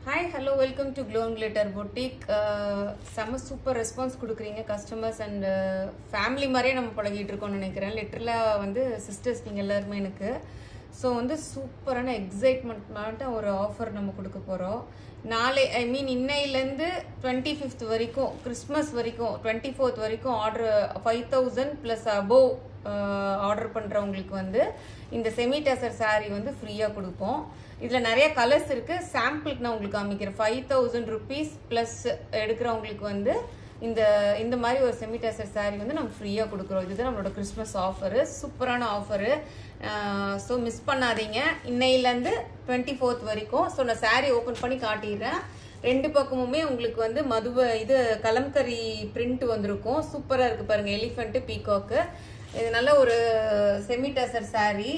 Hi, hello, welcome to Glow and Glitter Boutique. Some super response கொடுக்குறீங்க customers and family மாதிரியே நம்ம பழகிட்டு இருக்கோம்னு நினைக்கிறேன். லிட்டரலா வந்து சிஸ்டர்ஸ் நீங்க எல்லாரும் எனக்கு சோ வந்து சூப்பரான எக்ஸைட்மென்ட் ஒரு ஆஃபர் நம்ம கொடுக்க போறோம். நாளை ஐ மீன் இன்னையில இருந்து 25th வரைக்கும் கிறிஸ்மஸ் வரைக்கும் 24th வரைக்கும் ஆர்டர் 5000 plus above ஆர்டர் பண்றவங்களுக்கு வந்து இந்த செமி டசர் saree வந்து ஃப்ரீயா கொடுப்போம். இதுல நிறைய கலர்ஸ் இருக்கு. சாம்பிளுக்கு நான் உங்களுக்கு காமிக்கிறேன். 5000 rupees பிளஸ் எடுக்கிறவங்களுக்கு வந்து இந்த மாதிரி ஒரு செமி டசர் saree வந்து நம்ம ஃப்ரீயா கொடுக்குறோம். இதுதான் நம்மளோட கிறிஸ்மஸ் ஆஃபர். சூப்பரான ஆஃபர். ஸோ மிஸ் பண்ணாதீங்க. இன்னையில இருந்து 24th வரைக்கும். ஸோ நான் saree ஓபன் பண்ணி காட்டிடுறேன். ரெண்டு பக்கமுமே உங்களுக்கு வந்து இது கலம்கரி பிரிண்ட் வந்திருக்கும். சூப்பரா இருக்கு பாருங்க. Elephant peacock. இது நல்ல ஒரு செமி டசர் saree.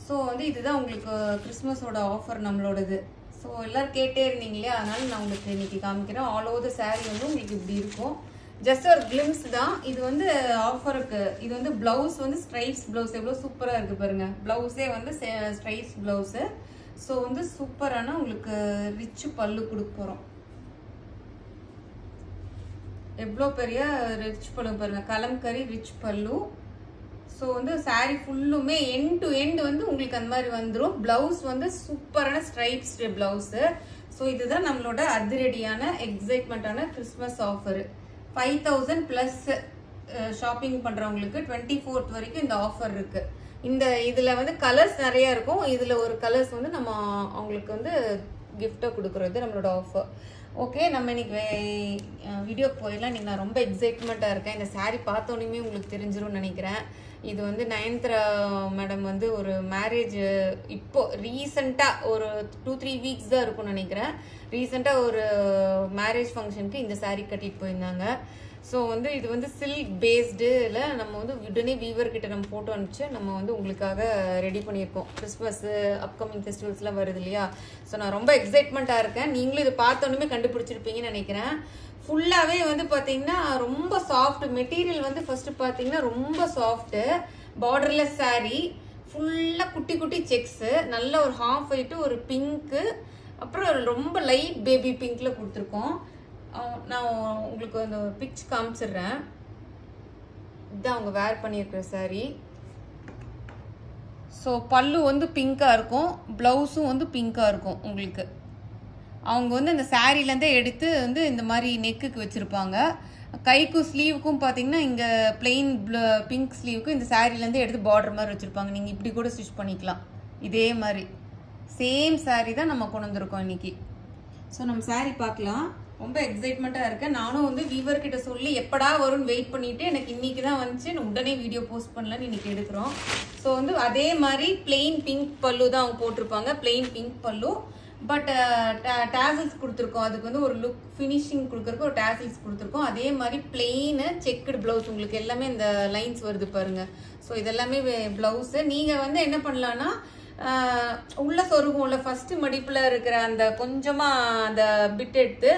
ஸோ வந்து இதுதான் உங்களுக்கு கிறிஸ்மஸோட ஆஃபர் நம்மளோடது. ஸோ எல்லாரும் கேட்டே இருந்தீங்களே, அதனால நான் உங்களுக்கு இன்னைக்கு காமிக்கிறேன். ஆல் ஓவர் த saree வந்து உங்களுக்கு இப்படி இருக்கும். ஜஸ்ட் ஒரு கிளிம்ஸ் தான். இது வந்து ஆஃபருக்கு. இது வந்து பிளவுஸ் வந்து ஸ்ட்ரைப்ஸ் பிளவுஸ். எவ்வளோ சூப்பராக இருக்கு பாருங்க. பிளவுஸே வந்து ஸ்ட்ரைப்ஸ் பிளவுஸ். ஸோ வந்து சூப்பரான உங்களுக்கு ரிச் பல்லு கொடுக்க போகிறோம். எவ்வளோ பெரிய ரிச் பல்லு பாருங்க. கலம்கரி ரிச் பல்லு. ஸோ வந்து saree ஃபுல்லுமே எண்ட் டு எண்ட் வந்து உங்களுக்கு அந்த மாதிரி வந்துடும். பிளவுஸ் வந்து சூப்பரான ஸ்ட்ரைப்ஸ் பிளவுஸ். ஸோ இதுதான் நம்மளோட அதிரடியான எக்ஸைட்மெண்டான கிறிஸ்மஸ் ஆஃபர். 5000 பிளஸ் ஷாப்பிங் பண்றவங்களுக்கு 24th வரைக்கும் இந்த ஆஃபர் இருக்கு. இதுல வந்து கலர்ஸ் நிறைய இருக்கும். இதுல ஒரு கலர்ஸ் வந்து நம்ம அவங்களுக்கு வந்து கிஃப்டா கொடுக்கறது நம்மளோட ஆஃபர். ஓகே, நம்ம இன்னைக்கு வீடியோக்கு போயிடலாம். இன்னைக்கு நான் ரொம்ப எக்ஸைட்மெண்ட்டாக இருக்கேன். இந்த saree பார்த்தோன்னே உங்களுக்கு தெரிஞ்சிரும்னு நினைக்கிறேன். இது வந்து நயன்தாரா மேடம் வந்து ஒரு மேரேஜ் இப்போ ரீசெண்டாக ஒரு 2-3 வீக்ஸ் தான் இருக்கும்னு நினைக்கிறேன். ரீசெண்டாக ஒரு மேரேஜ் ஃபங்க்ஷனுக்கு இந்த saree கட்டிட்டு போயிருந்தாங்க. ஸோ வந்து இது வந்து சில்க் பேஸ்டுல நம்ம வந்து உடனே வீவர் கிட்ட நம்ம ஃபோட்டோ அனுப்பிச்சு நம்ம வந்து உங்களுக்காக ரெடி பண்ணியிருக்கோம். கிறிஸ்மஸ் அப்கமிங் ஃபெஸ்டிவல்ஸ்லாம் வருது இல்லையா? ஸோ நான் ரொம்ப எக்ஸைட்மெண்ட்டாக இருக்கேன். நீங்களும் இதை பார்த்தோன்னே கண்டுபிடிச்சிருப்பீங்கன்னு நினைக்கிறேன். ஃபுல்லாகவே வந்து பார்த்தீங்கன்னா ரொம்ப சாஃப்ட் மெட்டீரியல் வந்து ஃபர்ஸ்ட் பார்த்தீங்கன்னா ரொம்ப சாஃப்ட்டு பார்டர்லெஸ் saree. ஃபுல்லாக குட்டி குட்டி செக்ஸு, நல்ல ஒரு ஹாஃப் ஒயிட்டு, ஒரு பிங்க்கு, அப்புறம் ரொம்ப லைட் பேபி பிங்க்ல கொடுத்துருக்கோம். நான் உங்களுக்கு அந்த பிக்ச் காமிச்சிடுறேன். இதுதான் அவங்க வேர் பண்ணியிருக்கிற saree. ஸோ பல்லு வந்து பிங்காக இருக்கும், பிளவுஸும் வந்து பிங்காக இருக்கும். உங்களுக்கு அவங்க வந்து அந்த சாரீலேருந்தே எடுத்து வந்து இந்த மாதிரி நெக்குக்கு வச்சுருப்பாங்க. கைக்கும் ஸ்லீவுக்கும் பார்த்தீங்கன்னா இங்கே பிளெயின் பிங்க் ஸ்லீவுக்கும் இந்த சாரீலேருந்தே எடுத்து பார்டர் மாதிரி வச்சுருப்பாங்க. நீங்கள் இப்படி கூட ஸ்டிச் பண்ணிக்கலாம். இதே மாதிரி சேம் saree தான் நம்ம கொண்டு வந்திருக்கோம் இன்னைக்கு. ஸோ நம்ம saree பார்க்கலாம். ரொம்ப எக்ஸைட்மெண்ட்டாக இருக்கேன். நானும் வந்து வீவர் கிட்ட சொல்லி எப்படா வரும்னு வெயிட் பண்ணிட்டு எனக்கு இன்னைக்கு தான் வந்துச்சு. உடனே வீடியோ போஸ்ட் பண்ணலான்னு இன்னைக்கு எடுக்கிறோம். ஸோ வந்து அதே மாதிரி பிளெயின் பிங்க் பல்லு தான் அவங்க போட்டிருப்பாங்க. பிளெயின் பிங்க் பல்லு, பட் டேசல்ஸ் கொடுத்துருக்கோம். அதுக்கு வந்து ஒரு லுக் ஃபினிஷிங் கொடுக்கறதுக்கு ஒரு டேசல்ஸ் கொடுத்துருக்கோம். அதே மாதிரி பிளெயின் செக்குடு பிளவுஸ். உங்களுக்கு எல்லாமே இந்த லைன்ஸ் வருது பாருங்க. ஸோ இதெல்லாமே பிளவுஸ். நீங்க வந்து என்ன பண்ணலாம்னா உள்ள சொருகும்ல ஃபர்ஸ்ட் மடிப்புல இருக்கிற அந்த கொஞ்சமா அந்த பிட் எடுத்து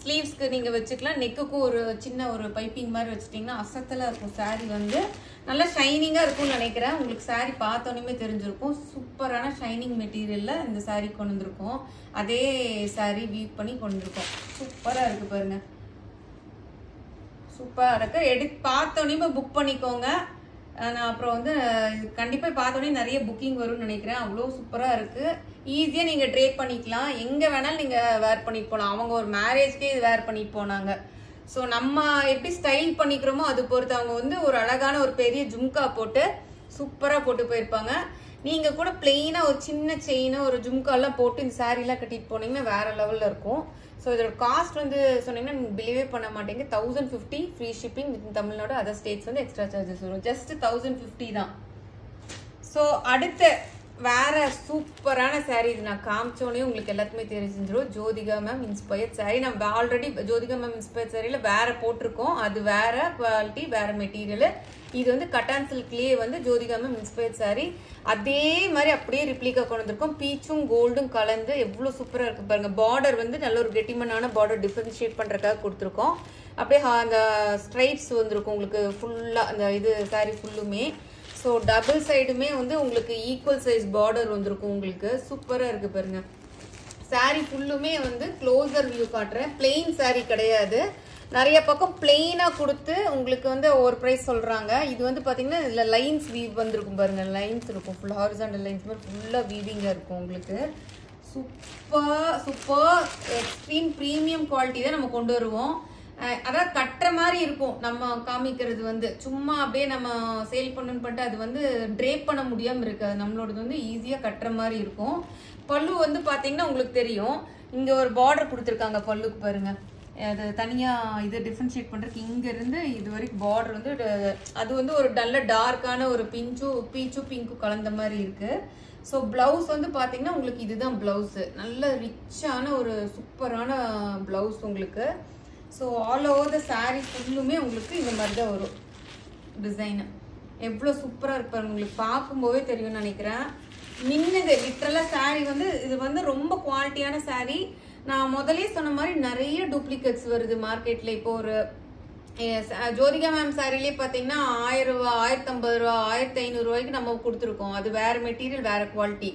ஸ்லீவ்ஸ்க்கு நீங்க வச்சுக்கலாம். நெக்குக்கும் ஒரு சின்ன ஒரு பைப்பிங் மாதிரி வச்சுட்டீங்கன்னா அசத்தலா இருக்கும். saree வந்து நல்லா ஷைனிங்கா இருக்கும்னு நினைக்கிறேன். உங்களுக்கு saree பார்த்தோன்னே தெரிஞ்சிருக்கும். சூப்பரான ஷைனிங் மெட்டீரியல்ல இந்த saree கொண்டு வந்திருக்கோம். அதே saree வீவ் பண்ணி கொண்டு வந்திருக்கோம். சூப்பரா இருக்கு பாருங்க. சூப்பரா இருக்கு. பார்த்தோன்னே புக் பண்ணிக்கோங்க. நான் அப்புறம் வந்து கண்டிப்பா பார்த்தோன்னே நிறைய புக்கிங் வரும்னு நினைக்கிறேன். அவ்வளோ சூப்பரா இருக்கு. ஈஸியா நீங்க ட்ரேப் பண்ணிக்கலாம். எங்க வேணாலும் நீங்க வேர் பண்ணிட்டு போகலாம். அவங்க ஒரு மேரேஜ்க்கே இது வேர் பண்ணிட்டு போனாங்க. ஸோ நம்ம எப்படி ஸ்டைல் பண்ணிக்கிறோமோ அது பொறுத்து அவங்க வந்து ஒரு அழகான ஒரு பெரிய ஜும்கா போட்டு சூப்பரா போட்டு போயிருப்பாங்க. நீங்க கூட பிளெயினா ஒரு சின்ன செயின் ஒரு ஜும்காலாம் போட்டு இந்த சாரீலாம் கட்டிட்டு போனீங்கன்னா வேற லெவல்ல இருக்கும். ஸோ இதோட காஸ்ட் வந்து சொன்னீங்கன்னா நீங்க பிலீவே பண்ண மாட்டீங்க. 1050 free shipping with Tamil Nadu. Other states வந்து எக்ஸ்ட்ரா சார்ஜஸ் வரும். ஜஸ்ட் 1050 தான். ஸோ அடுத்த வேற சூப்பரான saree. இது நான் காமிச்சோடனே உங்களுக்கு எல்லாத்துக்குமே தெரிஞ்சிடும். Jyothika ma'am inspired saree. நம்ம ஆல்ரெடி ஜோதிகா மேம் இன்ஸ்பயர்ட் சாரியில வேற போட்டிருக்கோம். அது வேற குவாலிட்டி, வேற மெட்டீரியல். இது வந்து கட்டான் சில்க்லயே வந்து ஜோதிகா மேம் இன்ஸ்பயர்ட் saree. அதே மாதிரி அப்படியே ரிப்ளிகா கொண்டு வந்திருக்கோம். பீச்சும் கோல்டும் கலந்து எவ்வளவு சூப்பரா இருக்கு பாருங்க. பார்டர் வந்து நல்ல ஒரு கெட்டிமனான பார்டர் டிஃபரன்ஷியேட் பண்றதுக்காக கொடுத்துருக்கோம். அப்படியே அந்த ஸ்ட்ரைப்ஸ் வந்துருக்கும் உங்களுக்கு ஃபுல்லா அந்த இது saree ஃபுல்லுமே. ஸோ டபுள் சைடுமே வந்து உங்களுக்கு ஈக்குவல் சைஸ் பார்டர் வந்திருக்கும். உங்களுக்கு சூப்பரா இருக்கு பாருங்க. சாரி ஃபுல்லுமே வந்து க்ளோசர் வியூ காட்டுறேன். பிளெயின் சாரி கிடையாது. நிறைய பக்கம் பிளெயினா கொடுத்து உங்களுக்கு வந்து ஒரு பிரைஸ் சொல்றாங்க. இது வந்து பாத்தீங்கன்னா இதுல லைன்ஸ் வீவ் வந்திருக்கும் பாருங்க. லைன்ஸ் இருக்கும், ஃபுல் ஹாரிசான்டல் லைன்ஸ் மாதிரி ஃபுல்லா வீவிங்கா இருக்கும் உங்களுக்கு. சூப்பர் எக்ஸ்ட்ரீம் பிரீமியம் குவாலிட்டி தான் நம்ம கொண்டு வருவோம். அதாவது கட்டுற மாதிரி இருக்கும். நம்ம காமிக்கிறது வந்து சும்மா அப்படியே நம்ம சேல் பண்ணணும்னு பண்ணிட்டு அது வந்து ட்ரேப் பண்ண முடியாம இருக்காது. நம்மளோடது வந்து ஈஸியா கட்டுற மாதிரி இருக்கும். பல்லு வந்து பாத்தீங்கன்னா உங்களுக்கு தெரியும், இங்க ஒரு பார்டர் கொடுத்துருக்காங்க பல்லுக்கு பாருங்க. அது தனியா இது டிஃபரன்ஷியேட் பண்றதுக்கு இங்க இருந்து இது வரைக்கும் பார்டர் வந்து அது வந்து ஒரு நல்ல டார்க்கான ஒரு பீச்சும் பிங்க்கும் கலந்த மாதிரி இருக்கு. ஸோ பிளவுஸ் வந்து பாத்தீங்கன்னா உங்களுக்கு இதுதான் பிளவுஸ். நல்ல ரிச்சான ஒரு சூப்பரான பிளவுஸ் உங்களுக்கு. So all over the sari ஃபுல்லுமே உங்களுக்கு இந்த மாதிரி தான் வரும் டிசைன். எவ்வளோ சூப்பராக இருப்பாரு உங்களுக்கு பார்க்கும்போதே தெரியும்னு நினைக்கிறேன். மின்னுது லிட்டரலாக சாரீ வந்து இது வந்து ரொம்ப குவாலிட்டியான சாரீ. நான் முதலே சொன்ன மாதிரி நிறைய டூப்ளிகேட்ஸ் வருது மார்க்கெட்ல. இப்போ ஒரு ஜோதிகா மேம் சாரிலே பாத்தீங்கன்னா 1000 ரூபா, 1050 ரூபா, 1500 ரூபாய்க்கு நம்ம கொடுத்துருக்கோம். அது வேற மெட்டீரியல் வேற குவாலிட்டி.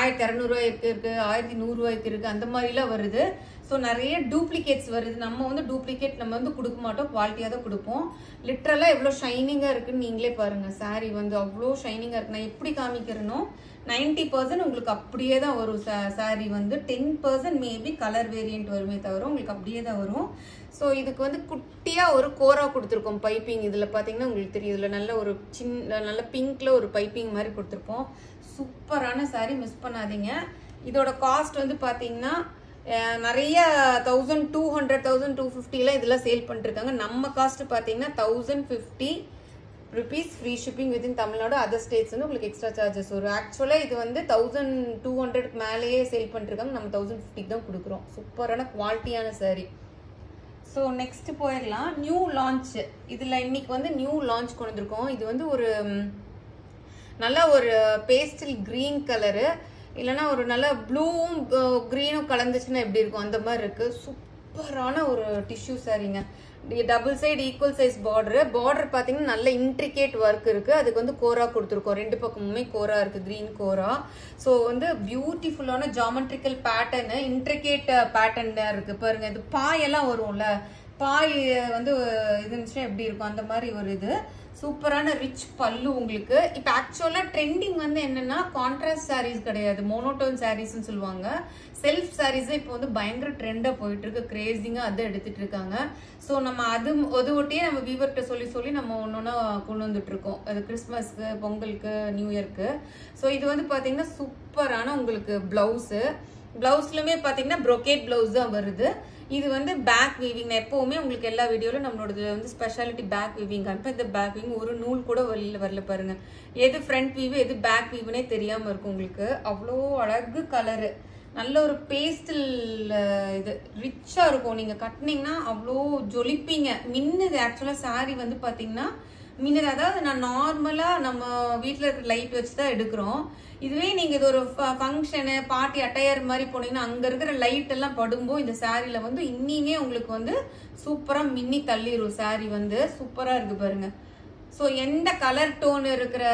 1200 ரூபாய்க்கு இருக்கு, 1100 ரூபாய்க்கு இருக்கு, அந்த மாதிரிலாம் வருது. ஸோ நிறைய டூப்ளிகேட்ஸ் வருது. நம்ம வந்து டூப்ளிகேட் நம்ம வந்து கொடுக்க மாட்டோம், குவாலிட்டியாக தான் கொடுப்போம். லிட்டரலாக எவ்வளோ ஷைனிங்காக இருக்குன்னு நீங்களே பாருங்க. சாரீ வந்து அவ்வளோ ஷைனிங்காக இருக்கு. நான் எப்படி காமிக்கிறேனோ 90% உங்களுக்கு அப்படியே தான் வரும். சாரீ வந்து 10% மேபி கலர் வேரியன்ட் வருமே தவிர உங்களுக்கு அப்படியே தான் வரும். ஸோ இதுக்கு வந்து குட்டியாக ஒரு கோரா கொடுத்துருக்கோம் பைப்பிங். இதில் பார்த்தீங்கன்னா உங்களுக்கு தெரியும், இதில் நல்ல ஒரு நல்ல பிங்க்ல ஒரு பைப்பிங் மாதிரி கொடுத்துருப்போம். சூப்பரான சாரீ, மிஸ் பண்ணாதீங்க. இதோட காஸ்ட் வந்து பார்த்தீங்கன்னா நிறைய 1200 1250 இதெல்லாம் சேல் பண்ணிருக்காங்க. நம்ம காஸ்ட் பார்த்தீங்கன்னா 1050 rupees free shipping within Tamil Nadu. Other states வந்து உங்களுக்கு எக்ஸ்ட்ரா சார்ஜஸ் வரும். ஆக்சுவலாக இது வந்து 1200 மேலேயே சேல் பண்ணிருக்காங்க. நம்ம 1050 தான் கொடுக்குறோம். சூப்பரான குவாலிட்டியான சாரீ. ஸோ நெக்ஸ்ட் போயிடலாம். New launch. இதில் இன்னைக்கு வந்து நியூ லான்ச் கொண்டு வந்திருக்கோம். இது வந்து ஒரு நல்ல ஒரு பேஸ்டல் கிரீன் கலரு, இல்லைன்னா ஒரு நல்ல ப்ளூவும் கிரீனும் கலந்துச்சுன்னா எப்படி இருக்கும் அந்த மாதிரி இருக்கு. சூப்பரான ஒரு டிஷ்யூ சாரீங்க. Double side equal size border பாத்தீங்கன்னா நல்ல இன்ட்ரிகேட் ஒர்க் இருக்கு. அதுக்கு வந்து கோரா கொடுத்துருக்கோம். ரெண்டு பக்கமுமே கோரா இருக்கு, கிரீன் கோரா. ஸோ வந்து பியூட்டிஃபுல்லான ஜாமெட்ரிக்கல் பேட்டர்னு, இன்ட்ரிகேட் பேட்டர்ன் இருக்கு பாருங்க. இது பாயெல்லாம் வரும்ல, பாய் வந்து இது இருந்துச்சுன்னா எப்படி இருக்கும் அந்த மாதிரி ஒரு இது. சூப்பரான ரிச் பல்லு உங்களுக்கு. இப்போ ஆக்சுவலா ட்ரெண்டிங் வந்து என்னன்னா கான்ட்ராஸ்ட் சாரீஸ் கிடையாது, மோனோட்டோன் சாரீஸ்ன்னு சொல்லுவாங்க. செல்ஃப் சாரீஸ் இப்போ வந்து பயங்கர ட்ரெண்டா போயிட்டு இருக்கு, கிரேசிங்கா அதை எடுத்துட்டு இருக்காங்க. ஸோ நம்ம அது ஒட்டியே நம்ம வீவர்கிட்ட சொல்லி நம்ம ஒன்னொன்னா கொண்டு வந்துட்டு இருக்கோம். அது கிறிஸ்மஸ்க்கு, பொங்கலுக்கு, நியூ இயர்க்கு. ஸோ இது வந்து பாத்தீங்கன்னா சூப்பரான உங்களுக்கு பிளவுஸ்லுமே பாத்தீங்கன்னா ப்ரோகேட் பிளவுஸ் தான் வருது. இது வந்து பேக் வீவிங். எப்பவுமே உங்களுக்கு எல்லா வீடியோலும் நம்மளோட வந்து ஸ்பெஷாலிட்டி பேக் வீவிங் காமிப்பேன். இந்த பேக் வீவிங் ஒரு நூல் கூட வரல பாருங்க. எது ஃப்ரண்ட் வீவு எது பேக் வீவுனே தெரியாம இருக்கும் உங்களுக்கு. அவ்வளோ அழகு கலரு, நல்ல ஒரு பேஸ்டல் இது ரிச்சா இருக்கும். நீங்க கட்டினீங்கன்னா அவ்வளோ ஜொலிப்பீங்க, மின்னுது. ஆக்சுவலா சாரி வந்து பாத்தீங்கன்னா மின்னது. அதாவது நான் நார்மலா நம்ம வீட்டுல இருக்க லைட் வச்சுதான் எடுக்கிறோம். இதுவே நீங்க இது ஒரு ஃபங்க்ஷனு, பார்ட்டி அட்டையர் மாதிரி போனீங்கன்னா அங்க இருக்கிற லைட் எல்லாம் படும்போது இந்த சாரில வந்து இன்னிமே உங்களுக்கு வந்து சூப்பரா மின்னி தள்ளிரும். சாரி வந்து சூப்பரா இருக்கு பாருங்க. ஸோ எந்த கலர் டோன் இருக்கிற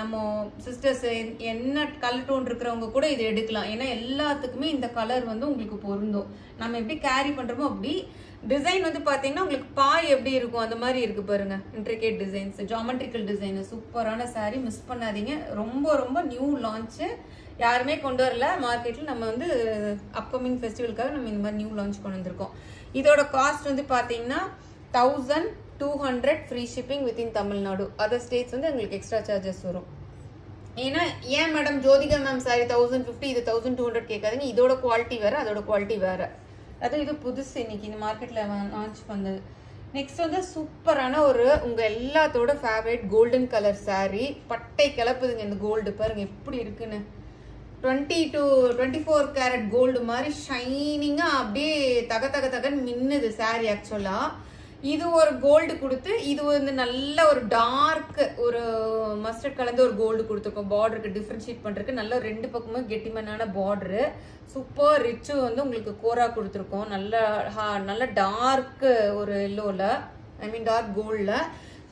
நம்ம சிஸ்டர்ஸ், என்ன கலர் டோன் இருக்கிறவங்க கூட இது எடுக்கலாம். ஏன்னா எல்லாத்துக்குமே இந்த கலர் வந்து உங்களுக்கு பொருந்தும். நம்ம எப்படி கேரி பண்றோமோ அப்படி. டிசைன் வந்து பாத்தீங்கன்னா உங்களுக்கு பாய் எப்படி இருக்கும் அந்த மாதிரி இருக்கு பாருங்க. Intricate designs, geometrical design. சூப்பரான சாரி, மிஸ் பண்ணாதீங்க. ரொம்ப ரொம்ப நியூ லான்ச், யாருமே கொண்டு வரல மார்க்கெட்ல. நம்ம வந்து அப்கமிங் ஃபெஸ்டிவலுக்காக நம்ம இந்த மாதிரி நியூ லான்ச் கொண்டு வந்திருக்கோம். இதோட காஸ்ட் வந்து பாத்தீங்கன்னா 1200 free shipping within Tamil Nadu. Other states வந்து உங்களுக்கு எக்ஸ்ட்ரா சார்ஜஸ் வரும். ஏன்னா ஏன் மேடம் ஜோதிகா மேம் சாரி 1050 இது 1200 கேட்காதீங்க. இதோட குவாலிட்டி வேற, அதோட குவாலிட்டி வேற. அது இது புதுசு இன்னைக்கு இந்த மார்க்கெட்ல லான்ச் பண்ணது. நெக்ஸ்ட் வந்து சூப்பரான ஒரு உங்க எல்லாத்தோட ஃபேவரட் கோல்டன் கலர் சாரி. பட்டை கிளப்புதுங்க இந்த கோல்டு. பாருங்க எப்படி இருக்குன்னு. 20 to 24 கேரட் கோல்டு மாதிரி ஷைனிங்கா அப்படியே தகன்னு மின்னுது சாரி. ஆக்சுவலா இது ஒரு கோல்டு கொடுத்து, இது வந்து நல்ல ஒரு டார்க் ஒரு மஸ்டர்ட் கலந்து ஒரு கோல்டு கொடுத்துருக்கோம். பார்டருக்கு டிஃபரன்ஷியேட் பண்றதுக்கு நல்ல ரெண்டு பக்கமும் கெட்டிமனான பார்டரு. சூப்பர் ரிச்சு வந்து உங்களுக்கு கோரா கொடுத்துருக்கோம். நல்ல டார்க் ஒரு எல்லோல, ஐ மீன் டார்க் கோல்ட்ல.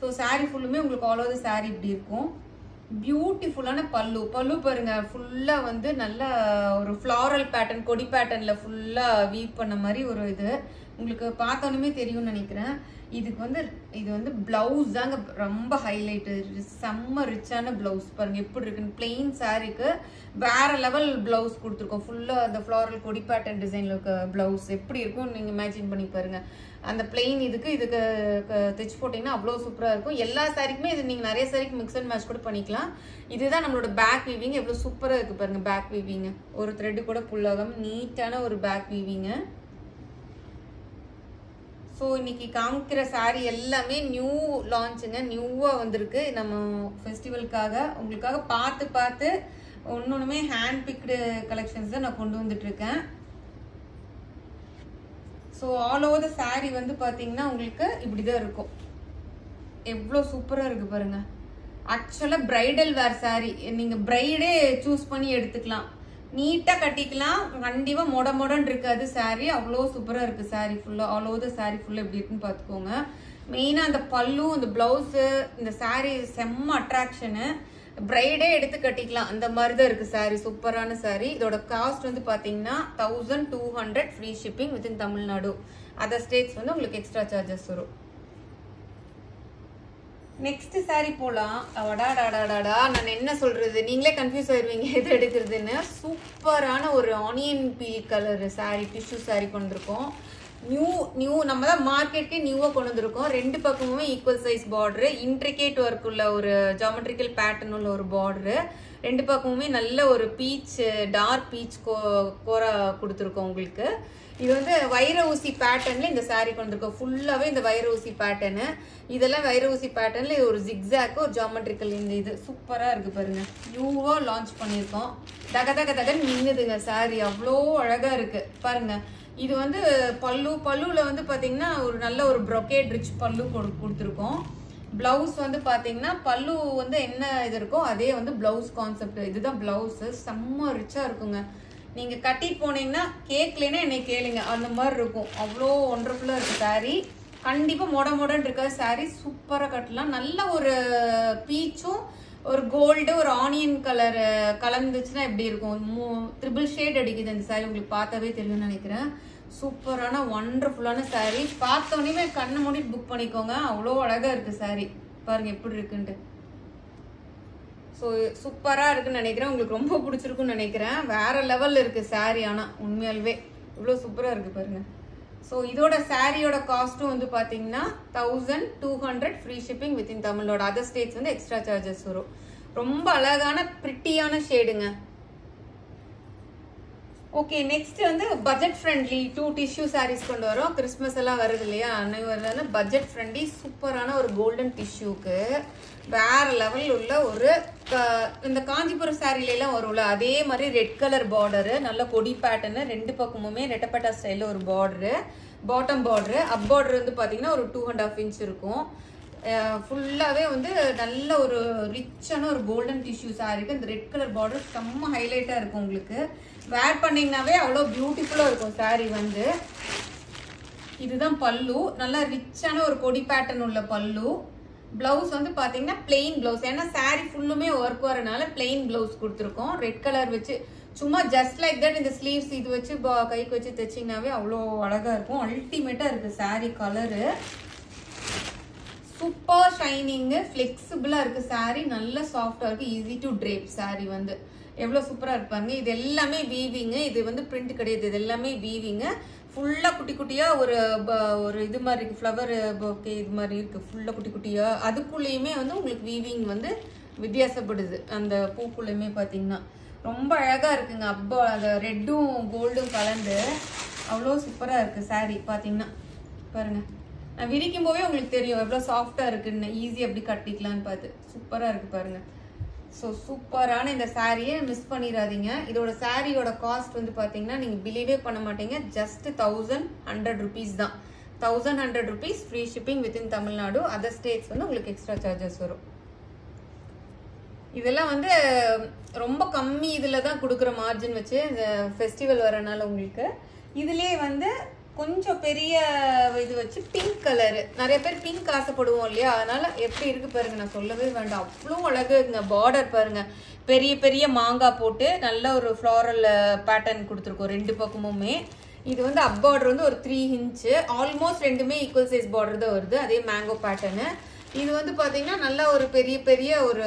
ஸோ சாரி ஃபுல்லுமே உங்களுக்கு ஆல் ஓவர் சாரி இப்படி இருக்கும். பியூட்டிஃபுல்லான பல்லு. பல்லு பாருங்க, ஃபுல்லா வந்து நல்ல ஒரு ஃப்ளாரல் பேட்டர்ன், கொடி பேட்டர்ன்ல ஃபுல்லா வீவ் பண்ண மாதிரி ஒரு இது உங்களுக்கு பார்த்தோன்னே தெரியும்னு நினைக்கிறேன். இதுக்கு வந்து இது வந்து பிளவுஸ் தாங்க ரொம்ப ஹைலைட். செம்ம ரிச்சான பிளவுஸ் பாருங்க எப்படி இருக்குன்னு. பிளெயின் சாரிக்கு வேற லெவல் பிளவுஸ் கொடுத்துருக்கோம். ஃபுல்லா அந்த ஃப்ளாரல் கொடி பேட்டர்ன் டிசைன்ல இருக்க பிளவுஸ் எப்படி இருக்கும் நீங்க இமேஜின் பண்ணி பாருங்க. அந்த பிளெயின் இதுக்கு தைச்சு போட்டீங்கன்னா அவ்வளோ சூப்பரா இருக்கும். எல்லா சாரிக்குமே இது நீங்க நிறைய சாரிக்கு மிக்ஸ் அண்ட் மேட்ச் கூட பண்ணிக்கலாம். இதுதான் நம்மளோட பேக் வீவிங். எவ்வளவு சூப்பரா இருக்கு பாருங்க பேக் வீவிங். ஒரு த்ரெட் கூட புல் ஆகாம நீட்டான ஒரு பேக் வீவிங். ஸோ இன்னைக்கு காமிக்கிற சாரி எல்லாமே நியூ லான்ச்சுங்க, நியூவா வந்திருக்கு நம்ம ஃபெஸ்டிவலுக்காக. உங்களுக்காக பார்த்து ஒன்னொன்னுமே ஹேண்ட் பிக்டு கலெக்ஷன்ஸ் தான் நான் கொண்டு வந்துட்டு இருக்கேன். So all over the sorry வந்து பார்த்தீங்கன்னா உங்களுக்கு இப்படிதான் இருக்கும். எவ்வளோ சூப்பராக இருக்கு பாருங்க. ஆக்சுவலாக பிரைடல் வேர் சாரி, நீங்க பிரைடே சூஸ் பண்ணி எடுத்துக்கலாம், நீட்டாக கட்டிக்கலாம். கண்டிப்பாக மொடன்னு இருக்காது சாரி. அவ்வளோ சூப்பராக இருக்கு சாரி ஃபுல்லாக. ஆல் ஓவர் த சாரி ஃபுல்லாக எப்படி இருக்குன்னு பார்த்துக்கோங்க. மெயினாக அந்த பல்லு, இந்த பிளவுஸு, இந்த சாரி செம்ம அட்ராக்ஷனு. பிரைடே எடுத்து கட்டிக்கலாம் அந்த மாதிரி தான் இருக்கு சாரி. சூப்பரான சாரி. இதோட காஸ்ட் வந்து பாத்தீங்கன்னா 1200 free shipping within Tamil Nadu. Other states வந்து உங்களுக்கு எக்ஸ்ட்ரா சார்ஜஸ் வரும். நெக்ஸ்ட் சாரி போலாம். அடாடாடாடா, நான் என்ன சொல்றது, நீங்களே கன்ஃபியூஸ் ஆயிருவீங்க எது எடுக்கிறதுன்னு. சூப்பரான ஒரு onion peel colour sari, tissue sari கொண்டிருக்கோம். நியூ நம்ம தான் மார்க்கெட்டுக்கே நியூவா கொண்டு வந்திருக்கோம். ரெண்டு பக்கமுமே equal size border, intricate work உள்ள ஒரு ஜாமெட்ரிக்கல் பேட்டர்ன் உள்ள ஒரு பார்டரு. ரெண்டு பக்கமுமே நல்ல ஒரு பீச், டார்க் பீச் கோரா கொடுத்துருக்கோம் உங்களுக்கு. இது வந்து வைர ஊசி பேட்டர்ன்ல இந்த சாரி கொண்டு வந்திருக்கோம். ஃபுல்லாவே இந்த வைர ஊசி பேட்டர்னு. இதெல்லாம் வைர ஊசி பேட்டர்ன்ல ஒரு ஜிக்ஸாக், ஒரு ஜாமெட்ரிக்கல். இந்த இது சூப்பரா இருக்கு பாருங்க. நியூவா லான்ச் பண்ணியிருக்கோம். தகன்னு மின்னுதுங்க சாரி. அவ்வளோ அழகா இருக்கு பாருங்க. இது வந்து பல்லுல வந்து பாத்தீங்கன்னா ஒரு நல்ல ஒரு ப்ரொக்கேட் ரிச் பல்லு கொடுத்துருக்கோம். பிளவுஸ் வந்து பாத்தீங்கன்னா பல்லு வந்து என்ன இது இருக்கோ அதே வந்து பிளவுஸ் கான்செப்ட். இதுதான் பிளவுஸ். செம்ம ரிச்சா இருக்குங்க. நீங்க கட்டிட்டு போனீங்கன்னா கேட்கலன்னா என்னை கேளுங்க, அந்த மாதிரி இருக்கும். அவ்வளோ ஒண்டர்ஃபுல்லா இருக்கு சாரி. கண்டிப்பா மொடன்னு இருக்காது சாரி. சூப்பரா கட்டலாம். நல்ல ஒரு பீச்சும் ஒரு கோல்டு, ஒரு ஆனியன் கலர் கலந்துச்சுன்னா எப்படி இருக்கும். 3 ஷேட் அடிக்குது அந்த சாரி. உங்களுக்கு பார்த்தாவே தெரியும்னு நினைக்கிறேன். சூப்பரான ஒண்டர்ஃபுல்லான சாரி. பார்த்தோன்னே கண்ணை மூடிட்டு புக் பண்ணிக்கோங்க. அவ்வளோ அழகா இருக்கு சாரி. பாருங்க எப்படி இருக்குன்ட்டு. ஸோ சூப்பரா இருக்குன்னு நினைக்கிறேன். உங்களுக்கு ரொம்ப பிடிச்சிருக்குன்னு நினைக்கிறேன். வேற லெவல்ல இருக்கு சாரி. ஆனா உண்மையாலுமே இவ்வளோ சூப்பரா இருக்கு பாருங்க. ஸோ இதோட சாரியோட காஸ்ட்டும் வந்து பாத்தீங்கன்னா 1200 free shipping within Tamil Nadu. Other states வந்து எக்ஸ்ட்ரா சார்ஜஸ் வரும். ரொம்ப அழகான பிரிட்டியான ஷேடுங்க. ஓகே, நெக்ஸ்ட் வந்து பட்ஜெட் ஃப்ரெண்ட்லி 2 டிஷ்யூ சாரீஸ் கொண்டு வரோம். கிறிஸ்மஸ் எல்லாம் வருது இல்லையா, அன்னைக்கு பட்ஜெட் ஃப்ரெண்ட்லி சூப்பரான ஒரு கோல்டன் டிஷ்யூக்கு வேற லெவல் உள்ள ஒரு இந்த காஞ்சிபுரம் சாரில எல்லாம் வரும்ல அதே மாதிரி ரெட் கலர் பார்டரு, நல்ல கொடி பேட்டர்னு, ரெண்டு பக்கமுமே ரெட்டப்பட்டா ஸ்டைல ஒரு பார்டரு, பாட்டம் பார்டரு, அப் பார்டர் வந்து பாத்தீங்கன்னா ஒரு 2.5 இன்ச் இருக்கும். ஃபுல்லாவே வந்து நல்ல ஒரு ரிச்சான ஒரு கோல்டன் டிஷ்யூ சாரிக்கு இந்த ரெட் கலர் பார்டர் செம்ம ஹைலைட்டா இருக்கும். உங்களுக்கு வேர் பண்ணீங்கன்னாவே அவ்வளோ பியூட்டிஃபுல்லா இருக்கும் சாரி வந்து. இதுதான் பல்லு. நல்லா ரிச்சான ஒரு கொடி பேட்டர்ன் உள்ள பல்லு. பிளவுஸ் வந்து பாத்தீங்கன்னா பிளெயின் பிளவுஸ். ஏன்னா சாரி ஃபுல்லுமே ஒர்க் வரனால பிளெயின் பிளவுஸ் கொடுத்துருக்கோம். ரெட் கலர் வச்சு சும்மா ஜஸ்ட் லைக் தட் இந்த ஸ்லீவ்ஸ் இது வச்சு கைக்கு வச்சு தைச்சிங்கனாவே அவ்வளோ அழகா இருக்கும். அல்டிமேட்டா இருக்கு சாரி கலரு. சூப்பர் ஷைனிங், ஃபிளெக்சிபிளா இருக்கு சாரி. நல்ல சாஃப்டா இருக்கு. ஈஸி டு ட்ரேப் சாரி வந்து எவ்வளவு சூப்பரா இருப்பாங்க. இது எல்லாமே வீவிங். இது வந்து பிரிண்ட் கிடையாது. இது எல்லாமே வீவிங். ஃபுல்லா குட்டி குட்டியா ஒரு இது மாதிரி இருக்கு. ஃப்ளவர் ஓகே இது மாதிரி இருக்கு. ஃபுல்லா குட்டி குட்டியா அதுக்குள்ளேயுமே வந்து உங்களுக்கு வீவிங் வந்து வித்தியாசப்படுது. அந்த பூக்குள்ளேயுமே பாத்தீங்கன்னா ரொம்ப அழகா இருக்குங்க. அப்போ அந்த ரெட்டும் கோல்டும் கலந்து அவ்வளோ சூப்பரா இருக்கு சாரி. பாத்தீங்கன்னா பாருங்க, நான் விரிக்கும் போதே உங்களுக்கு தெரியும் எவ்வளவு சாஃப்டா இருக்குன்னு. ஈஸி அப்படி கட்டிக்கலாம்னு பார்த்து சூப்பரா இருக்கு பாருங்க. ஸோ சூப்பரான இந்த சாரியை மிஸ் பண்ணிடாதீங்க. இதோட சாரியோட காஸ்ட் வந்து பாத்தீங்கன்னா நீங்க பிலீவே பண்ண மாட்டீங்க. ஜஸ்ட் 1100 rupees தான். 1100 rupees free shipping within Tamil Nadu. Other states வந்து உங்களுக்கு எக்ஸ்ட்ரா சார்ஜஸ் வரும். இதெல்லாம் வந்து ரொம்ப கம்மி இதுல தான் கொடுக்குற மார்ஜின் வச்சு இந்த ஃபெஸ்டிவல் வரனால உங்களுக்கு இதுலயே வந்து கொஞ்சம் பெரிய இது வச்சு பிங்க் கலரு. நிறைய பேர் பிங்க் ஆசைப்படுவோம் இல்லையா, அதனால எப்படி இருக்கு பாருங்க, நான் சொல்லவே வேண்டாம், அவ்வளோ அழகுங்க. பார்டர் பாருங்க, பெரிய பெரிய மாங்காய் போட்டு நல்ல ஒரு ஃப்ளாரல் பேட்டர்ன் கொடுத்துருக்கோம் 2 பக்கமுமே. இது வந்து அப் பார்டர் வந்து ஒரு 3 இன்ச்சு, ஆல்மோஸ்ட் ரெண்டுமே ஈக்குவல் சைஸ் பார்டர் தான் வருது. அதே மேங்கோ பேட்டர்னு. இது வந்து பாத்தீங்கன்னா நல்ல ஒரு பெரிய பெரிய ஒரு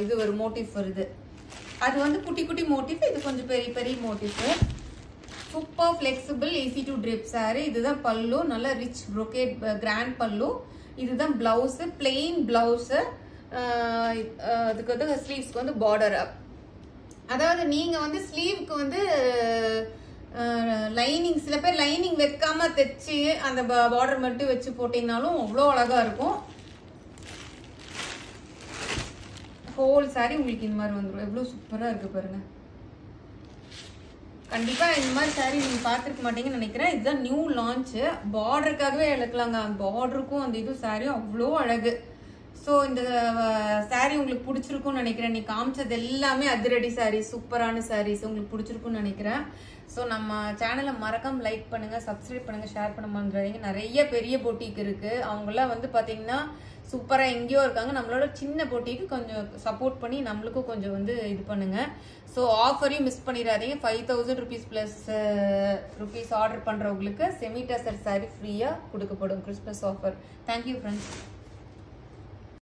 இது ஒரு மோட்டிவ் வருது. அது வந்து குட்டி குட்டி மோட்டிவ், இது கொஞ்சம் பெரிய பெரிய motive. Super flexible, easy to trip sorry. இதுதான் பல்லு, நல்ல ரிச் ப்ரோகேட் கிராண்ட் பல்லு. இதுதான் பிளவுஸ், பிளெயின் பிளவுஸ். அதுக்கு வந்து ஸ்லீவ்ஸ்க்கு வந்து பார்டர். அதாவது நீங்க வந்து ஸ்லீவ்க்கு வந்து லைனிங், சில பேர் லைனிங் வைக்காம தைச்சு அந்த பார்டர் மட்டும் வச்சு போட்டீங்கனாலும் அவ்வளோ அழகா இருக்கும். ஹோல் சாரி உங்களுக்கு இந்த மாதிரி வந்துடும். எவ்வளோ சூப்பராக இருக்கு பாருங்க. கண்டிப்பா இந்த மாதிரி சாரி நீங்க பார்த்துருக்க மாட்டீங்கன்னு நினைக்கிறேன். இதுதான் நியூ லான்ச். பார்டருக்காகவே இழக்கலாங்க. பார்டருக்கும் அந்த இது சாரியும் அவ்வளோ அழகு. ஸோ இந்த சாரி உங்களுக்கு பிடிச்சிருக்கும்னு நினைக்கிறேன். நீ காமிச்சது எல்லாமே அதிரடி சாரி, சூப்பரான சாரீஸ் உங்களுக்கு பிடிச்சிருக்கும்னு நினைக்கிறேன். ஸோ நம்ம சேனலை மறக்காம லைக் பண்ணுங்க, சப்ஸ்கிரைப் பண்ணுங்க, ஷேர் பண்ண மறந்துடாதீங்க. நிறைய பெரிய பொட்டிக்கு இருக்கு, அவங்களாம் வந்து பாத்தீங்கன்னா சூப்பரா எங்கேயோ இருக்காங்க. நம்மளோட சின்ன பொட்டிக்கு கொஞ்சம் சப்போர்ட் பண்ணி நம்மளுக்கும் கொஞ்சம் வந்து இது பண்ணுங்க. ஸோ ஆஃபரையும் மிஸ் பண்ணிடாதீங்க. 5000 rupees plus rupees ஆர்டர் பண்றவங்களுக்கு செமி டசர் சாரி ஃப்ரீயா கொடுக்கப்படும் கிறிஸ்மஸ் ஆஃபர். Thank you friends.